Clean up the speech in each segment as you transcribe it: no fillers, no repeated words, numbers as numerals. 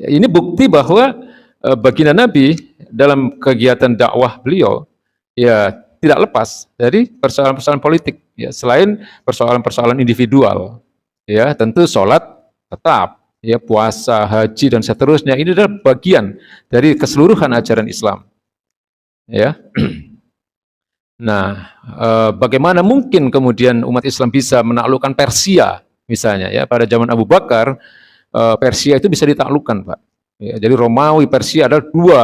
ini bukti bahwa baginda Nabi dalam kegiatan dakwah beliau ya tidak lepas dari persoalan-persoalan politik ya, selain persoalan-persoalan individual ya, tentu sholat tetap ya, puasa, haji dan seterusnya ini adalah bagian dari keseluruhan ajaran Islam ya. Nah, bagaimana mungkin kemudian umat Islam bisa menaklukkan Persia misalnya ya, pada zaman Abu Bakar Persia itu bisa ditaklukkan, Pak. Ya, jadi Romawi, Persia adalah dua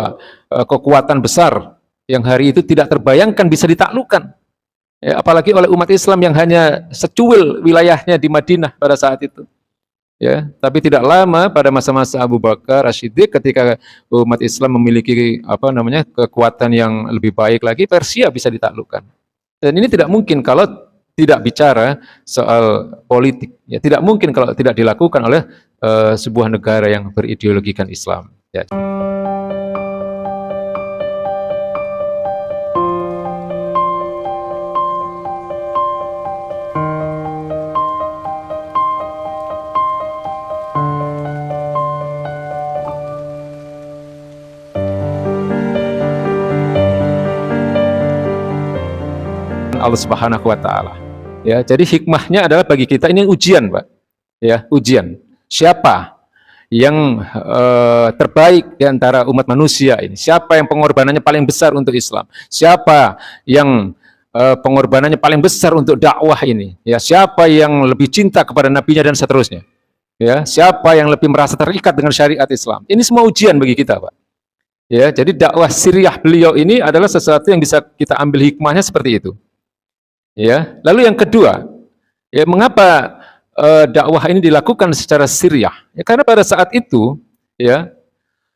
kekuatan besar yang hari itu tidak terbayangkan bisa ditaklukkan. Ya, apalagi oleh umat Islam yang hanya secuil wilayahnya di Madinah pada saat itu. Ya, tapi tidak lama pada masa-masa Abu Bakar As-Siddiq ketika umat Islam memiliki kekuatan yang lebih baik lagi, Persia bisa ditaklukkan. Dan ini tidak mungkin kalau tidak bicara soal politik. Ya, tidak mungkin kalau tidak dilakukan oleh sebuah negara yang berideologikan Islam. Ya. Allah Subhanahu wa taala. Ya, jadi hikmahnya adalah bagi kita ini ujian, Pak. Ya, ujian. Siapa yang terbaik di antara umat manusia ini? Siapa yang pengorbanannya paling besar untuk Islam? Siapa yang pengorbanannya paling besar untuk dakwah ini? Ya, siapa yang lebih cinta kepada nabinya dan seterusnya? Ya, siapa yang lebih merasa terikat dengan syariat Islam? Ini semua ujian bagi kita, Pak. Ya, jadi dakwah siriyah beliau ini adalah sesuatu yang bisa kita ambil hikmahnya seperti itu. Ya, lalu yang kedua, ya mengapa dakwah ini dilakukan secara siriyah? Ya, karena pada saat itu, ya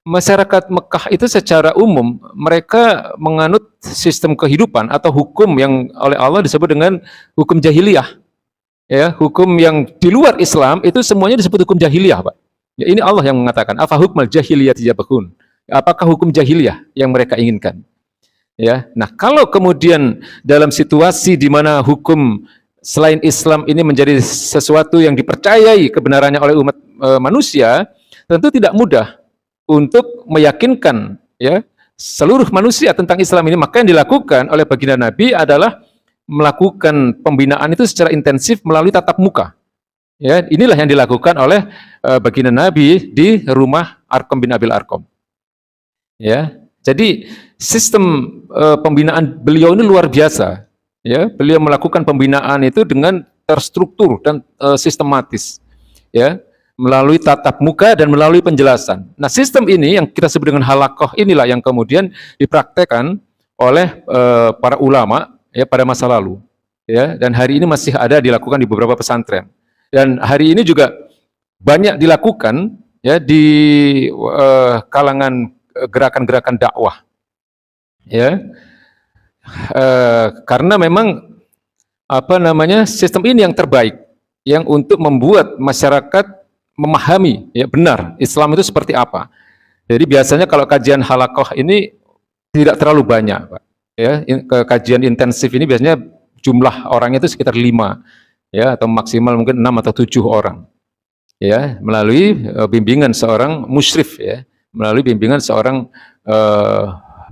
masyarakat Mekah itu secara umum mereka menganut sistem kehidupan atau hukum yang oleh Allah disebut dengan hukum jahiliyah. Ya, hukum yang di luar Islam itu semuanya disebut hukum jahiliyah, Pak. Ya, ini Allah yang mengatakan, afa hukmal jahiliyati yabghun. Apakah hukum jahiliyah yang mereka inginkan? Ya, nah kalau kemudian dalam situasi di mana hukum selain Islam ini menjadi sesuatu yang dipercayai kebenarannya oleh umat manusia, tentu tidak mudah untuk meyakinkan ya seluruh manusia tentang Islam ini. Maka yang dilakukan oleh baginda Nabi adalah melakukan pembinaan itu secara intensif melalui tatap muka. Ya, inilah yang dilakukan oleh baginda Nabi di rumah Arqam bin Abil Arqam. Ya, jadi sistem pembinaan beliau ini luar biasa. Ya, beliau melakukan pembinaan itu dengan terstruktur dan sistematis. Ya, melalui tatap muka dan melalui penjelasan. Nah, sistem ini yang kita sebut dengan halakoh inilah yang kemudian dipraktekkan oleh para ulama ya pada masa lalu. Ya, dan hari ini masih ada dilakukan di beberapa pesantren. Dan hari ini juga banyak dilakukan ya di kalangan gerakan-gerakan dakwah, ya, karena memang sistem ini yang terbaik, yang untuk membuat masyarakat memahami ya benar Islam itu seperti apa. Jadi biasanya kalau kajian halakoh ini tidak terlalu banyak, Pak. Ya, kajian intensif ini biasanya jumlah orangnya itu sekitar 5, ya, atau maksimal mungkin 6 atau 7 orang, ya, melalui bimbingan seorang musyrif, ya. Melalui bimbingan seorang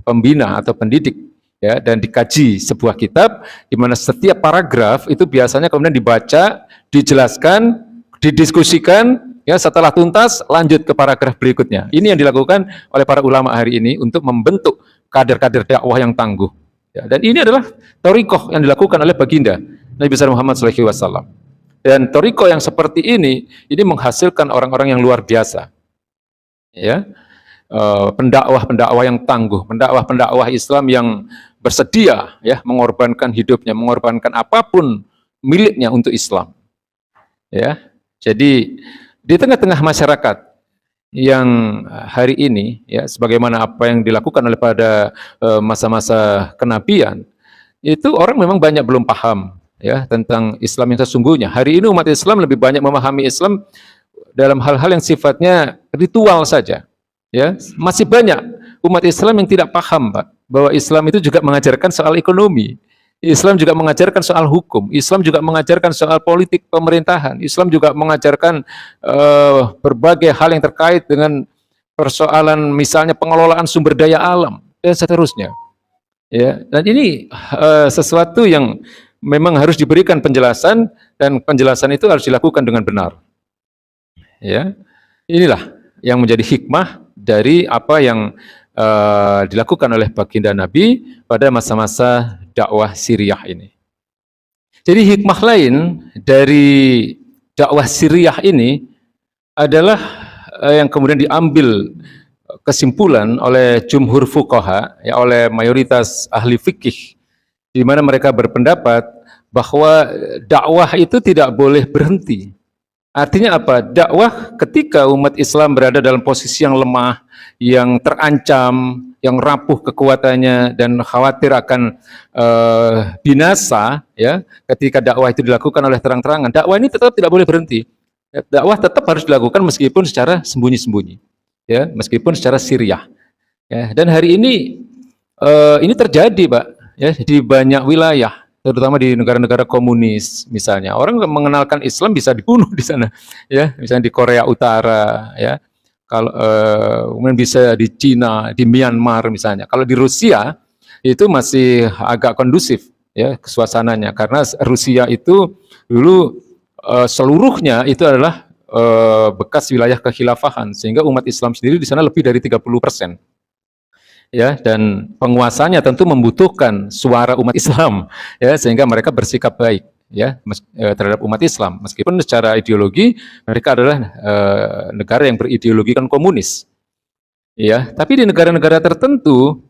pembina atau pendidik, ya, dan dikaji sebuah kitab di mana setiap paragraf itu biasanya kemudian dibaca, dijelaskan, didiskusikan, ya, setelah tuntas lanjut ke paragraf berikutnya. Ini yang dilakukan oleh para ulama hari ini untuk membentuk kader-kader dakwah yang tangguh. Ya, dan ini adalah thariqah yang dilakukan oleh baginda Nabi besar Muhammad SAW. Dan thariqah yang seperti ini menghasilkan orang-orang yang luar biasa. Ya. Pendakwah-pendakwah yang tangguh, pendakwah-pendakwah Islam yang bersedia ya mengorbankan hidupnya, mengorbankan apapun miliknya untuk Islam. Ya. Jadi di tengah-tengah masyarakat yang hari ini ya sebagaimana apa yang dilakukan oleh pada masa-masa kenabian, itu orang memang banyak belum paham ya tentang Islam yang sesungguhnya. Hari ini umat Islam lebih banyak memahami Islam dalam hal-hal yang sifatnya ritual saja. Ya, masih banyak umat Islam yang tidak paham, Pak, bahwa Islam itu juga mengajarkan soal ekonomi. Islam juga mengajarkan soal hukum. Islam juga mengajarkan soal politik pemerintahan. Islam juga mengajarkan berbagai hal yang terkait dengan persoalan misalnya pengelolaan sumber daya alam dan seterusnya. Ya, dan ini sesuatu yang memang harus diberikan penjelasan dan penjelasan itu harus dilakukan dengan benar. Ya, inilah yang menjadi hikmah dari apa yang dilakukan oleh baginda Nabi pada masa-masa dakwah Siriyah ini. Jadi hikmah lain dari dakwah Siriyah ini adalah yang kemudian diambil kesimpulan oleh jumhur fuqaha, ya, oleh mayoritas ahli fikih, di mana mereka berpendapat bahwa dakwah itu tidak boleh berhenti. Artinya apa? Dakwah ketika umat Islam berada dalam posisi yang lemah, yang terancam, yang rapuh kekuatannya dan khawatir akan binasa, ya, ketika dakwah itu dilakukan oleh terang-terangan, dakwah ini tetap tidak boleh berhenti. Dakwah tetap harus dilakukan meskipun secara sembunyi-sembunyi, ya, meskipun secara siriyah. Ya, dan hari ini terjadi, Pak, ya, di banyak wilayah, terutama di negara-negara komunis misalnya. Orang mengenalkan Islam bisa dibunuh di sana, ya, misalnya di Korea Utara, ya. Kalau kemudian bisa di Cina, di Myanmar misalnya. Kalau di Rusia itu masih agak kondusif, ya, suasananya, karena Rusia itu dulu seluruhnya itu adalah bekas wilayah kekhilafahan, sehingga umat Islam sendiri di sana lebih dari 30%. Ya, dan penguasanya tentu membutuhkan suara umat Islam, ya, sehingga mereka bersikap baik, ya, terhadap umat Islam, meskipun secara ideologi mereka adalah negara yang berideologikan komunis, ya. Tapi di negara-negara tertentu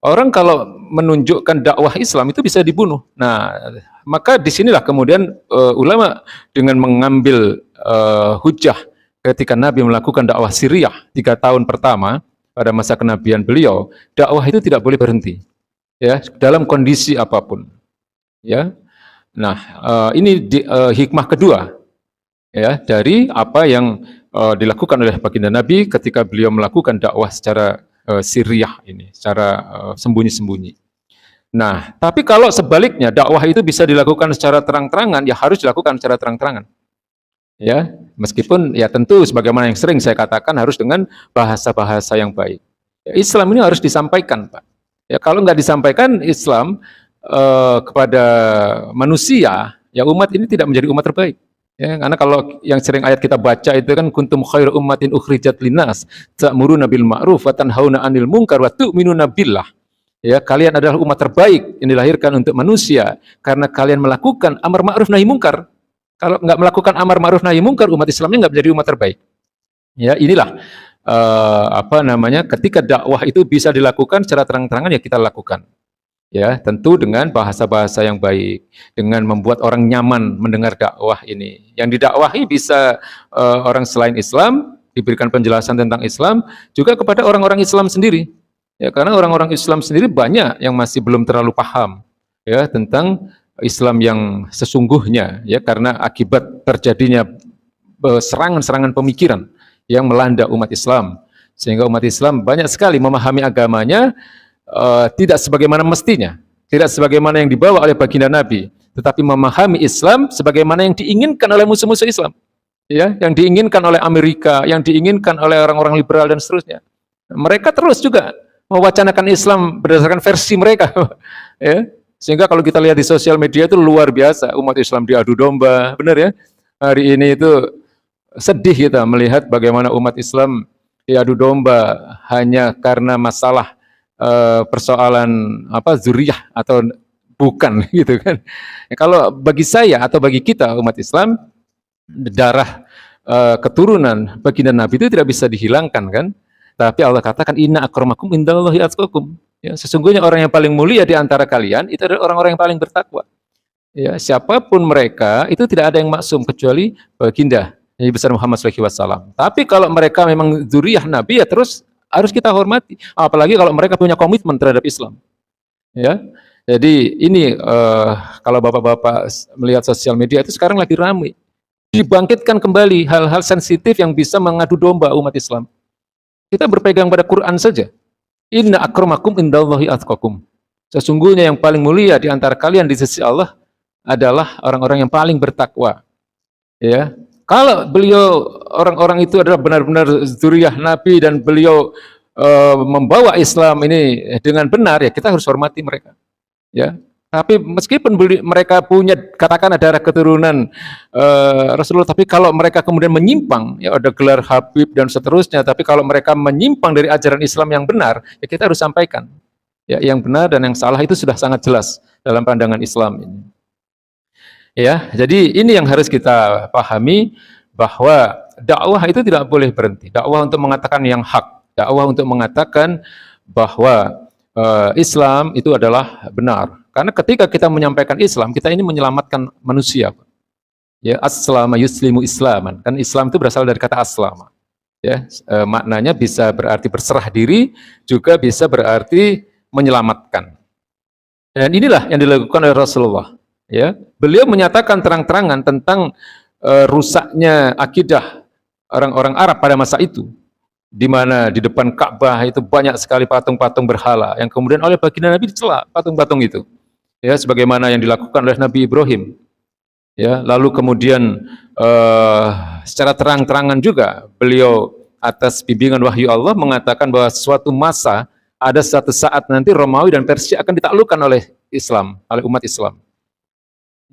orang kalau menunjukkan dakwah Islam itu bisa dibunuh. Nah, maka disinilah kemudian ulama dengan mengambil hujah ketika Nabi melakukan dakwah Siriyah 3 tahun pertama pada masa kenabian beliau, dakwah itu tidak boleh berhenti, ya, dalam kondisi apapun, ya. Nah, ini hikmah kedua, ya, dari apa yang dilakukan oleh baginda Nabi ketika beliau melakukan dakwah secara Siriyah ini, secara sembunyi-sembunyi. Nah, tapi kalau sebaliknya dakwah itu bisa dilakukan secara terang-terangan, ya harus dilakukan secara terang-terangan. Ya, meskipun ya tentu sebagaimana yang sering saya katakan harus dengan bahasa-bahasa yang baik. Ya, Islam ini harus disampaikan, Pak. Ya, kalau nggak disampaikan Islam kepada manusia, ya umat ini tidak menjadi umat terbaik. Ya, karena kalau yang sering ayat kita baca itu kan kuntum khairu ummatin ukhrijat linnas ta'muruna bil ma'ruf wa tanhauna 'anil munkar wa tu'minuna billah. Ya, kalian adalah umat terbaik yang dilahirkan untuk manusia karena kalian melakukan amar ma'ruf nahi mungkar. Kalau nggak melakukan amar ma'ruf nahi mungkar, umat Islamnya nggak menjadi umat terbaik. Ya, inilah ketika dakwah itu bisa dilakukan secara terang-terangan, ya kita lakukan. Ya, tentu dengan bahasa-bahasa yang baik, dengan membuat orang nyaman mendengar dakwah ini. Yang didakwahi bisa orang selain Islam, diberikan penjelasan tentang Islam, juga kepada orang-orang Islam sendiri. Ya, karena orang-orang Islam sendiri banyak yang masih belum terlalu paham, ya, tentang Islam yang sesungguhnya, ya, karena akibat terjadinya serangan-serangan pemikiran yang melanda umat Islam, sehingga umat Islam banyak sekali memahami agamanya tidak sebagaimana mestinya, tidak sebagaimana yang dibawa oleh baginda Nabi, tetapi memahami Islam sebagaimana yang diinginkan oleh musuh-musuh Islam, ya, yang diinginkan oleh Amerika, yang diinginkan oleh orang-orang liberal dan seterusnya. Mereka terus juga mewacanakan Islam berdasarkan versi mereka, ya. Sehingga kalau kita lihat di sosial media itu luar biasa, umat Islam diadu domba, benar ya? Hari ini itu sedih kita melihat bagaimana umat Islam diadu domba hanya karena masalah persoalan zuriyah atau bukan, gitu kan? Ya, kalau bagi saya atau bagi kita umat Islam, darah keturunan baginda Nabi itu tidak bisa dihilangkan, kan? Tapi Allah katakan inna akramakum indallahi atqakum. Ya, sesungguhnya orang yang paling mulia di antara kalian itu adalah orang-orang yang paling bertakwa. Ya, siapapun mereka itu tidak ada yang maksum kecuali baginda Nabi besar Muhammad SAW. Tapi kalau mereka memang zuriyah Nabi, ya terus harus kita hormati. Apalagi kalau mereka punya komitmen terhadap Islam. Ya, jadi ini kalau bapak-bapak melihat sosial media itu sekarang lagi ramai. Dibangkitkan kembali hal-hal sensitif yang bisa mengadu domba umat Islam. Kita berpegang pada Quran saja. Inna akramakum indallahi atqakum. Sesungguhnya yang paling mulia di antara kalian di sisi Allah adalah orang-orang yang paling bertakwa. Ya. Kalau beliau orang-orang itu adalah benar-benar zuriyah Nabi dan beliau membawa Islam ini dengan benar, ya kita harus hormati mereka. Ya, tapi meskipun mereka punya katakan darah keturunan Rasulullah, tapi kalau mereka kemudian menyimpang, ya ada gelar Habib dan seterusnya, tapi kalau mereka menyimpang dari ajaran Islam yang benar, ya kita harus sampaikan. Ya, yang benar dan yang salah itu sudah sangat jelas dalam pandangan Islam ini. Ya, jadi ini yang harus kita pahami, bahwa dakwah itu tidak boleh berhenti. Dakwah untuk mengatakan yang hak, dakwah untuk mengatakan bahwa Islam itu adalah benar. Karena ketika kita menyampaikan Islam, kita ini menyelamatkan manusia. Ya, aslama yuslimu islaman. Kan Islam itu berasal dari kata aslama. Ya, maknanya bisa berarti berserah diri, juga bisa berarti menyelamatkan. Dan inilah yang dilakukan oleh Rasulullah. Ya, beliau menyatakan terang-terangan tentang rusaknya akidah orang-orang Arab pada masa itu, di mana di depan Ka'bah itu banyak sekali patung-patung berhala yang kemudian oleh baginda Nabi dicela patung-patung itu. Ya, sebagaimana yang dilakukan oleh Nabi Ibrahim. Ya, lalu kemudian secara terang-terangan juga beliau atas bimbingan wahyu Allah mengatakan bahwa suatu masa ada suatu saat nanti Romawi dan Persia akan ditaklukkan oleh Islam, oleh umat Islam.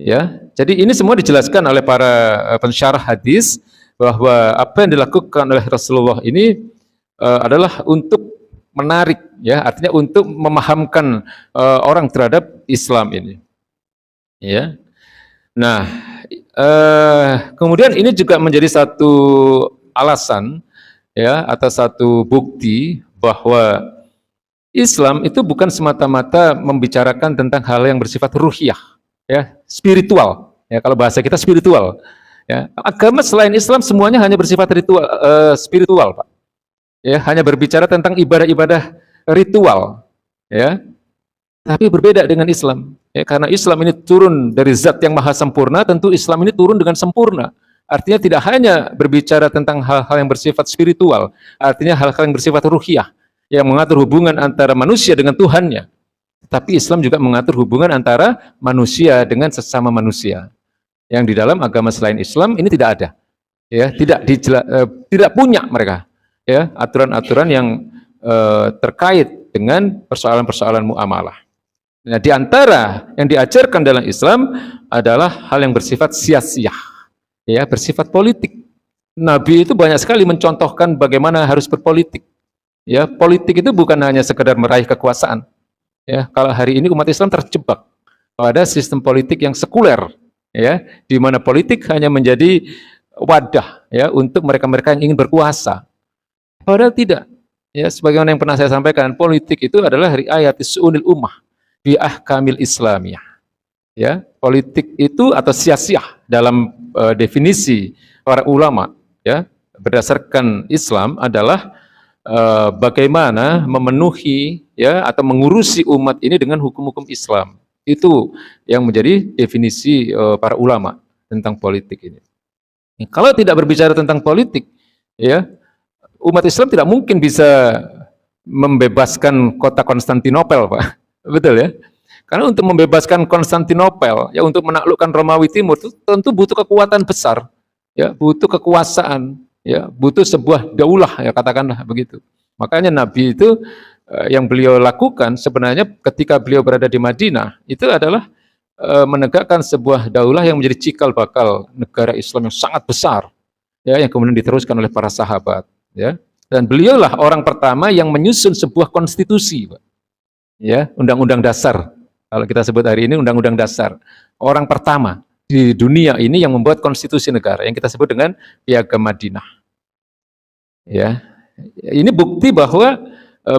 Ya, jadi ini semua dijelaskan oleh para pensyarah hadis bahwa apa yang dilakukan oleh Rasulullah ini adalah untuk menarik, ya, artinya untuk memahamkan orang terhadap Islam ini. Ya, nah, kemudian ini juga menjadi satu alasan, ya, atau satu bukti bahwa Islam itu bukan semata-mata membicarakan tentang hal yang bersifat ruhiyah, ya, spiritual. Ya, kalau bahasa kita spiritual. Ya, agama selain Islam semuanya hanya bersifat ritual, spiritual, Pak. Ya, hanya berbicara tentang ibadah-ibadah ritual. Ya, tapi berbeda dengan Islam. Ya, karena Islam ini turun dari Zat yang Maha Sempurna, tentu Islam ini turun dengan sempurna. Artinya tidak hanya berbicara tentang hal-hal yang bersifat spiritual, artinya hal-hal yang bersifat ruhiyah, yang mengatur hubungan antara manusia dengan Tuhannya. Tapi Islam juga mengatur hubungan antara manusia dengan sesama manusia. Yang di dalam agama selain Islam ini tidak ada. Ya, tidak punya mereka, ya, aturan-aturan yang terkait dengan persoalan-persoalan muamalah. Nah, di antara yang diajarkan dalam Islam adalah hal yang bersifat siyasiyah, ya, bersifat politik. Nabi itu banyak sekali mencontohkan bagaimana harus berpolitik. Ya, politik itu bukan hanya sekedar meraih kekuasaan. Ya, kalau hari ini umat Islam terjebak pada sistem politik yang sekuler, ya, di mana politik hanya menjadi wadah, ya, untuk mereka-mereka yang ingin berkuasa. Padahal tidak. Ya, sebagaimana yang pernah saya sampaikan, politik itu adalah riayatis su'unil ummah bi ahkamil islamiyah. Ya, politik itu atau siyasiyah dalam definisi para ulama, ya, berdasarkan Islam adalah bagaimana memenuhi, ya, atau mengurusi umat ini dengan hukum-hukum Islam. Itu yang menjadi definisi para ulama tentang politik ini. Kalau tidak berbicara tentang politik, ya, umat Islam tidak mungkin bisa membebaskan kota Konstantinopel, Pak. Betul, ya? Karena untuk membebaskan Konstantinopel, ya, untuk menaklukkan Romawi Timur itu tentu butuh kekuatan besar, ya, butuh kekuasaan, ya, butuh sebuah daulah, ya, katakanlah begitu. Makanya Nabi itu yang beliau lakukan sebenarnya ketika beliau berada di Madinah itu adalah menegakkan sebuah daulah yang menjadi cikal bakal negara Islam yang sangat besar, ya, yang kemudian diteruskan oleh para sahabat, ya. Dan beliaulah orang pertama yang menyusun sebuah konstitusi, Pak. Ya, undang-undang dasar. Kalau kita sebut hari ini undang-undang dasar. Orang pertama di dunia ini yang membuat konstitusi negara yang kita sebut dengan Piagam Madinah. Ya. Ini bukti bahwa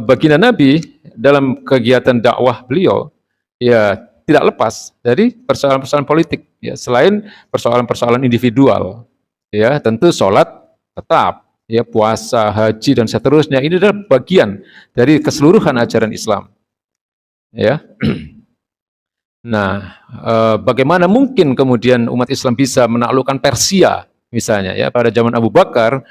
baginda Nabi dalam kegiatan dakwah beliau, ya, tidak lepas dari persoalan-persoalan politik, ya, selain persoalan-persoalan individual. Ya, tentu sholat tetap, ya, puasa, haji dan seterusnya ini adalah bagian dari keseluruhan ajaran Islam. Ya. Nah, bagaimana mungkin kemudian umat Islam bisa menaklukkan Persia misalnya, ya, pada zaman Abu Bakar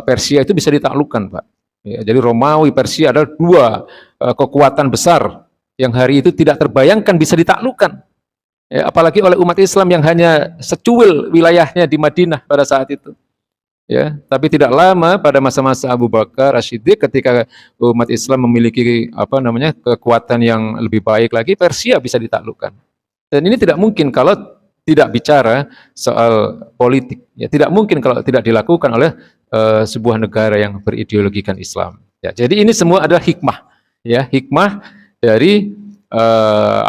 Persia itu bisa ditaklukkan, Pak. Ya, jadi Romawi Persia adalah dua kekuatan besar yang hari itu tidak terbayangkan bisa ditaklukkan. Ya, apalagi oleh umat Islam yang hanya secuil wilayahnya di Madinah pada saat itu. Ya, tapi tidak lama pada masa-masa Abu Bakar As-Siddiq ketika umat Islam memiliki kekuatan yang lebih baik lagi, Persia bisa ditaklukkan. Dan ini tidak mungkin kalau tidak bicara soal politik. Ya, tidak mungkin kalau tidak dilakukan oleh sebuah negara yang berideologikan Islam. Ya, jadi ini semua adalah hikmah. Ya, hikmah dari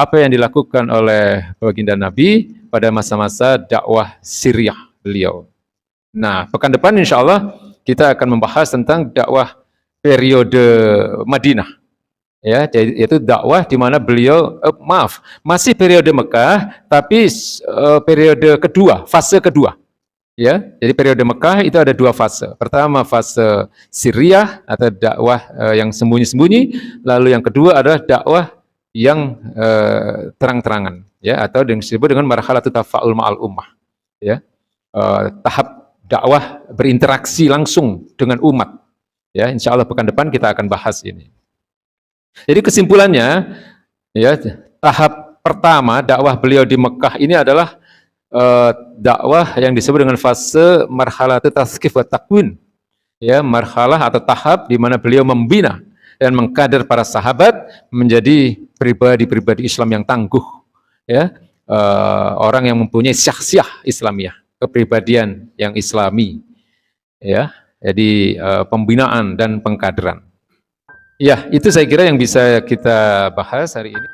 apa yang dilakukan oleh baginda Nabi pada masa-masa dakwah Syriah beliau. Nah, pekan depan insya Allah kita akan membahas tentang dakwah periode Madinah. Ya, yaitu dakwah di mana beliau, masih periode Mekah, tapi periode kedua, fase kedua. Ya, jadi periode Mekah itu ada dua fase. Pertama fase Syriah atau dakwah yang sembunyi-sembunyi, lalu yang kedua adalah dakwah yang terang-terangan, ya, atau yang disebut dengan marhalatut tafa'ul ma'al ummah. Ya, tahap dakwah berinteraksi langsung dengan umat. Ya, insya Allah pekan depan kita akan bahas ini. Jadi kesimpulannya, ya, tahap pertama dakwah beliau di Mekah ini adalah dakwah yang disebut dengan fase marhalatut tazkif wa takwin. Ya, marhalah atau tahap di mana beliau membina dan mengkader para sahabat menjadi pribadi-pribadi Islam yang tangguh. Ya, orang yang mempunyai syakhsiah Islamiyah, kepribadian yang Islami, ya, jadi pembinaan dan pengkaderan. Ya, itu saya kira yang bisa kita bahas hari ini.